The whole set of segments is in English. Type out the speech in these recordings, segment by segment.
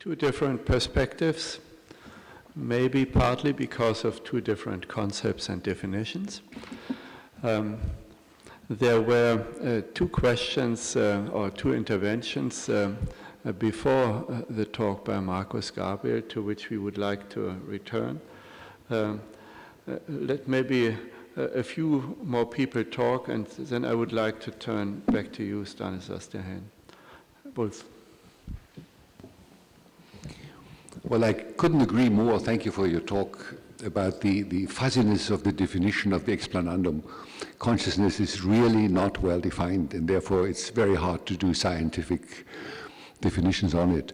two different perspectives, maybe partly because of two different concepts and definitions. There were two questions or two interventions before the talk by Markus Gabriel, to which we would like to return. Let maybe a few more people talk, and then I would like to turn back to you, Stanislas Dehaene. Wolf. Well, I couldn't agree more. Thank you for your talk about the fuzziness of the definition of the explanandum. Consciousness is really not well defined, and therefore it's very hard to do scientific definitions on it.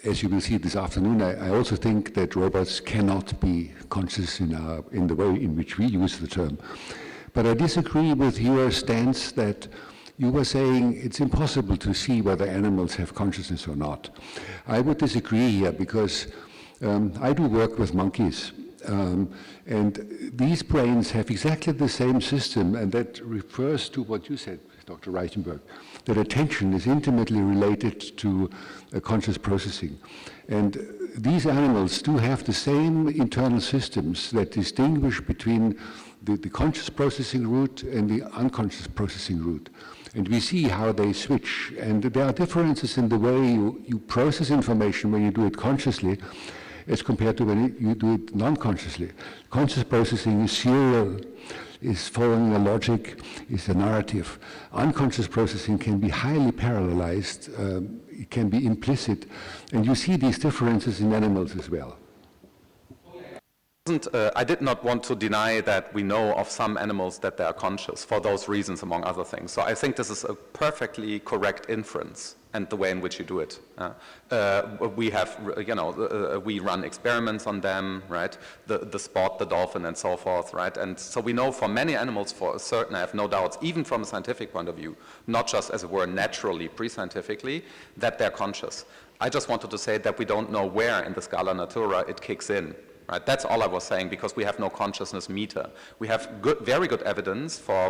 As you will see this afternoon, I also think that robots cannot be conscious in the way in which we use the term. But I disagree with your stance that you were saying it's impossible to see whether animals have consciousness or not. I would disagree here because I do work with monkeys, and these brains have exactly the same system, and that refers to what you said, Dr. Reichenberg, that attention is intimately related to conscious processing. And these animals do have the same internal systems that distinguish between the conscious processing route and the unconscious processing route. And we see how they switch. And there are differences in the way you process information when you do it consciously as compared to when you do it non-consciously. Conscious processing is serial, is following a logic, is a narrative. Unconscious processing can be highly parallelized, it can be implicit, and you see these differences in animals as well. I did not want to deny that we know of some animals that they are conscious for those reasons, among other things. So I think this is a perfectly correct inference, and the way in which you do it. We have, we run experiments on them, right? The spot, the dolphin, and so forth, right? And so we know for many animals, for certain, I have no doubts, even from a scientific point of view, not just as it were naturally, pre-scientifically, that they're conscious. I just wanted to say that we don't know where in the scala natura it kicks in. Right, that's all I was saying, because we have no consciousness meter. We have very good evidence for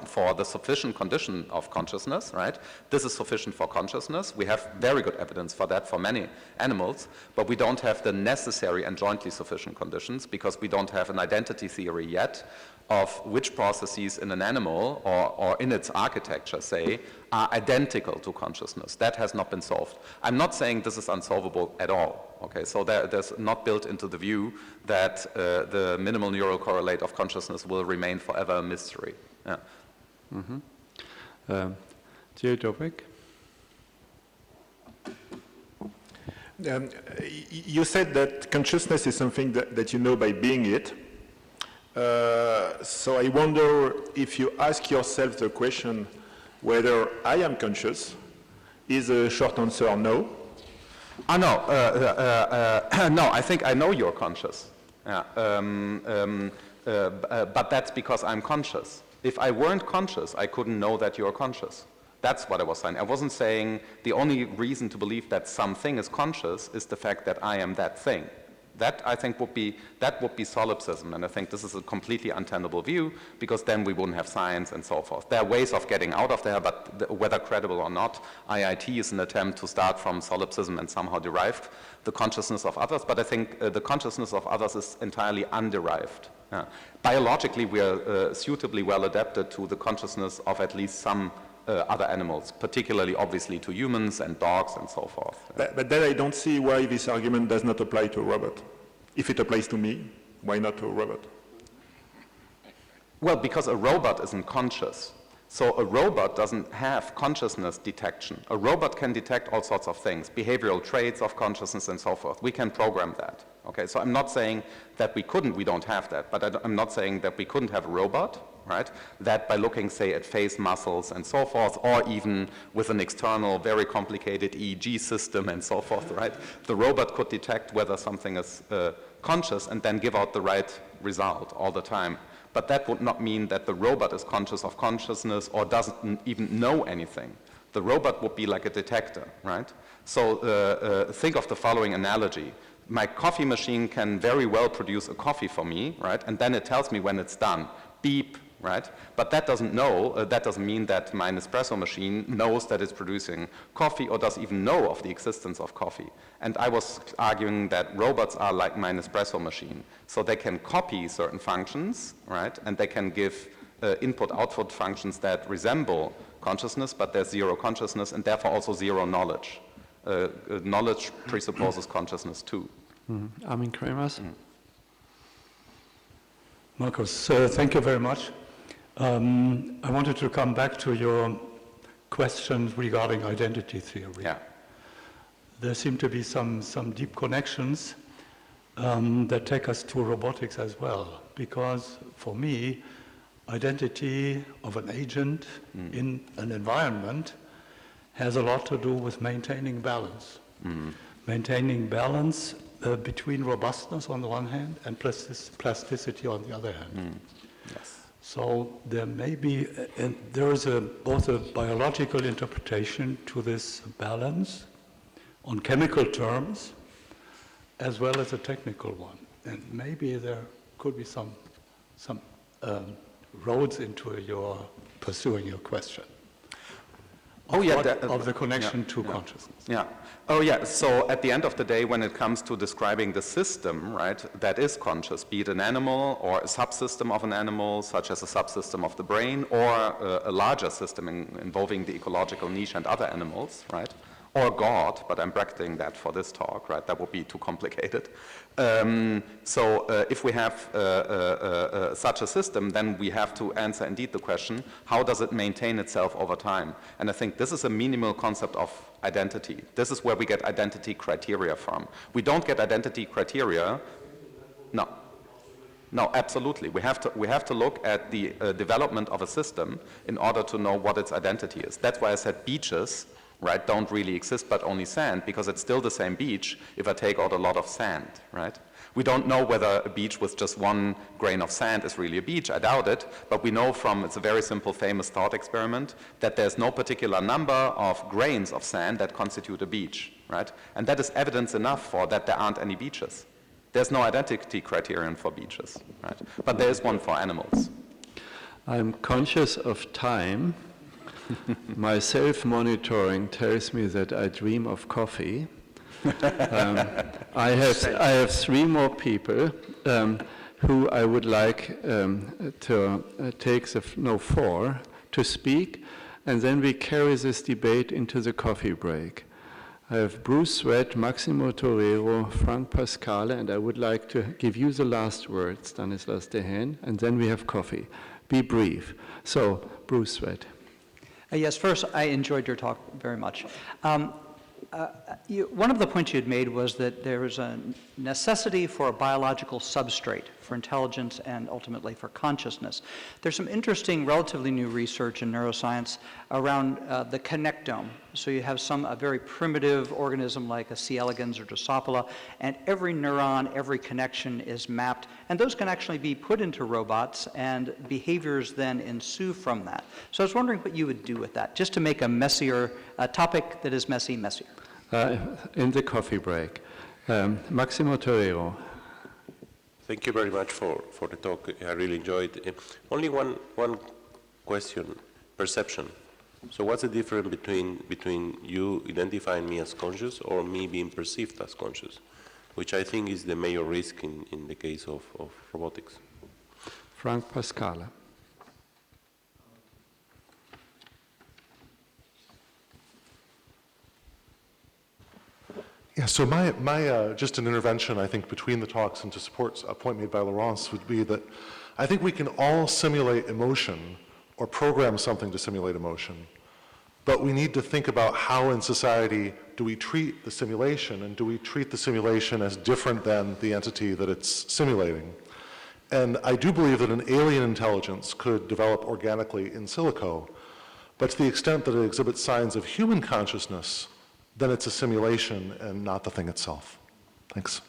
for the sufficient condition of consciousness, right? This is sufficient for consciousness. We have very good evidence for that for many animals, but we don't have the necessary and jointly sufficient conditions because we don't have an identity theory yet of which processes in an animal or in its architecture, say, are identical to consciousness. That has not been solved. I'm not saying this is unsolvable at all. Okay, so there's not built into the view that the minimal neural correlate of consciousness will remain forever a mystery. Yeah. Thierry Dobrik? You said that consciousness is something that you know by being it. So I wonder if you ask yourself the question whether I am conscious, is a short answer no? No, I think I know you're conscious. Yeah. But that's because I'm conscious. If I weren't conscious, I couldn't know that you're conscious. That's what I was saying. I wasn't saying the only reason to believe that something is conscious is the fact that I am that thing. That, I think, would be solipsism, and I think this is a completely untenable view, because then we wouldn't have science and so forth. There are ways of getting out of there, but whether credible or not, IIT is an attempt to start from solipsism and somehow derive the consciousness of others, but I think the consciousness of others is entirely underived. Yeah. Biologically, we are suitably well adapted to the consciousness of at least some other animals, particularly obviously to humans and dogs and so forth. But then I don't see why this argument does not apply to a robot. If it applies to me, why not to a robot? Well, because a robot isn't conscious. So a robot doesn't have consciousness detection. A robot can detect all sorts of things, behavioral traits of consciousness and so forth. We can program that. Okay, so I'm not saying that we don't have that, but I'm not saying that we couldn't have a robot, right, that by looking, say, at face muscles and so forth, or even with an external, very complicated EEG system and so forth, right, the robot could detect whether something is conscious and then give out the right result all the time. But that would not mean that the robot is conscious of consciousness or doesn't even know anything. The robot would be like a detector, right? So think of the following analogy. My coffee machine can very well produce a coffee for me, right? And then it tells me when it's done. Beep, right? But that doesn't know, that doesn't mean that my Nespresso machine knows that it's producing coffee or does even know of the existence of coffee. And I was arguing that robots are like my Nespresso machine. So they can copy certain functions, right? And they can give input-output functions that resemble consciousness, but there's zero consciousness and therefore also zero knowledge. Knowledge presupposes consciousness too. Armin Kramers? Markus, thank you very much. I wanted to come back to your questions regarding identity theory. Yeah. There seem to be some deep connections that take us to robotics as well, because for me, identity of an agent in an environment has a lot to do with maintaining balance. Maintaining balance between robustness on the one hand and plasticity on the other hand. Yes. So there may be, there is both a biological interpretation to this balance on chemical terms, as well as a technical one. And maybe there could be some roads into your pursuing your question. Oh yeah, of the connection to consciousness. Yeah. Oh yeah. So at the end of the day, when it comes to describing the system, right, that is conscious, be it an animal or a subsystem of an animal, such as a subsystem of the brain, or a larger system involving the ecological niche and other animals, right, or God, but I'm bracketing that for this talk, right? That would be too complicated. If we have such a system, then we have to answer indeed the question, how does it maintain itself over time? And I think this is a minimal concept of identity. This is where we get identity criteria from. We don't get identity criteria, no. No, absolutely. We have to look at the development of a system in order to know what its identity is. That's why I said beaches, right, don't really exist but only sand, because it's still the same beach if I take out a lot of sand, right? We don't know whether a beach with just one grain of sand is really a beach. I doubt it, but we know from, it's a very simple famous thought experiment, that there's no particular number of grains of sand that constitute a beach, right? And that is evidence enough for that there aren't any beaches. There's no identity criterion for beaches, right? But there is one for animals. I'm conscious of time. My self-monitoring tells me that I dream of coffee. I have 3 more people who I would like to take 4 to speak, and then we carry this debate into the coffee break. I have Bruce Sweat, Maximo Torero, Frank Pascale, and I would like to give you the last word, Stanislas Dehaene, and then we have coffee. Be brief. So, Bruce Sweat. Yes, first, I enjoyed your talk very much. One of the points you had made was that there is a necessity for a biological substrate for intelligence and ultimately for consciousness. There's some interesting, relatively new research in neuroscience around the connectome. So you have a very primitive organism like a C. elegans or Drosophila, and every neuron, every connection is mapped, and those can actually be put into robots, and behaviors then ensue from that. So I was wondering what you would do with that, just to make a topic that is messy, messier. In the coffee break. Maximo Torero. Thank you very much for the talk. I really enjoyed it. Only one question, perception. So what's the difference between you identifying me as conscious or me being perceived as conscious, which I think is the major risk in the case of robotics? Frank Pascale. Yeah, so my just an intervention, I think, between the talks and to support a point made by Laurence would be that I think we can all simulate emotion or program something to simulate emotion, but we need to think about how in society do we treat the simulation, and do we treat the simulation as different than the entity that it's simulating. And I do believe that an alien intelligence could develop organically in silico, but to the extent that it exhibits signs of human consciousness, then it's a simulation and not the thing itself. Thanks.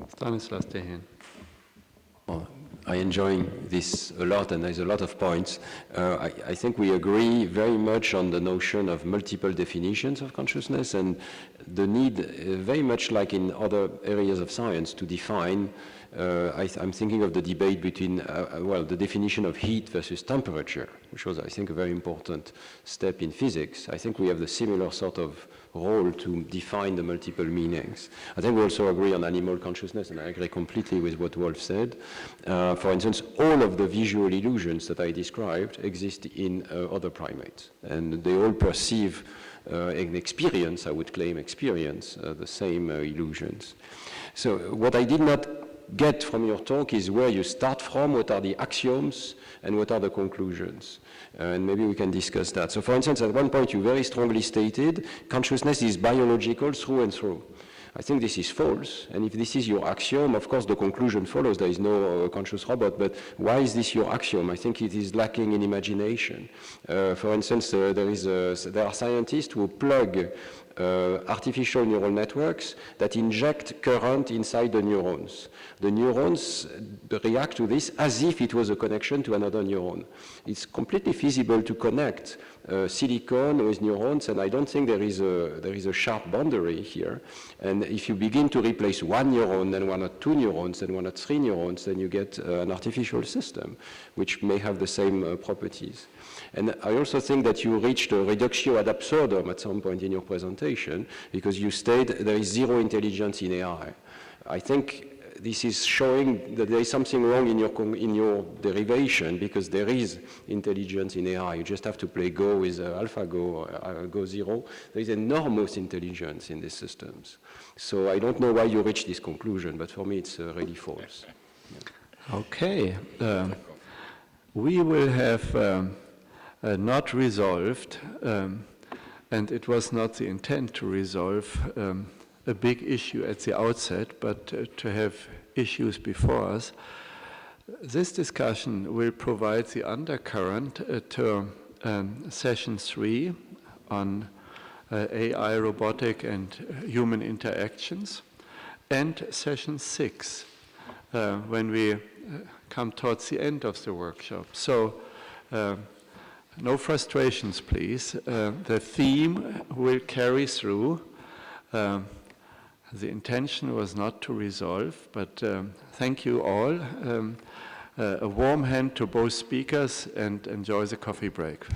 Stanislas Dehaene. Well, I enjoy this a lot, and there's a lot of points. I think we agree very much on the notion of multiple definitions of consciousness and the need, very much like in other areas of science, to define I'm thinking of the debate between, well, the definition of heat versus temperature, which was, I think, a very important step in physics. I think we have the similar sort of role to define the multiple meanings. I think we also agree on animal consciousness, and I agree completely with what Wolf said. For instance, all of the visual illusions that I described exist in other primates, and they all perceive an experience, I would claim experience, the same illusions. So what I did not get from your talk is where you start from, what are the axioms, and what are the conclusions. And maybe we can discuss that. So for instance, at one point you very strongly stated consciousness is biological through and through. I think this is false, and if this is your axiom, of course the conclusion follows, there is no conscious robot, but why is this your axiom? I think it is lacking in imagination. For instance, there are scientists who plug artificial neural networks that inject current inside the neurons. The neurons react to this as if it was a connection to another neuron. It's completely feasible to connect silicon with neurons, and I don't think there is a sharp boundary here. And if you begin to replace one neuron, then one or two neurons, then one or three neurons, then you get an artificial system, which may have the same properties. And I also think that you reached a reductio ad absurdum at some point in your presentation, because you state there is zero intelligence in AI. I think this is showing that there is something wrong in your derivation, because there is intelligence in AI. You just have to play Go with AlphaGo or Go Zero. There is enormous intelligence in these systems. So I don't know why you reached this conclusion, but for me it's really false. Yeah. Okay. We will have not resolved, and it was not the intent to resolve a big issue at the outset, but to have issues before us. This discussion will provide the undercurrent to session 3 on AI, robotic, and human interactions, and session 6 when we come towards the end of the workshop. So no frustrations, please. The theme will carry through. The intention was not to resolve, but thank you all. A warm hand to both speakers, and enjoy the coffee break.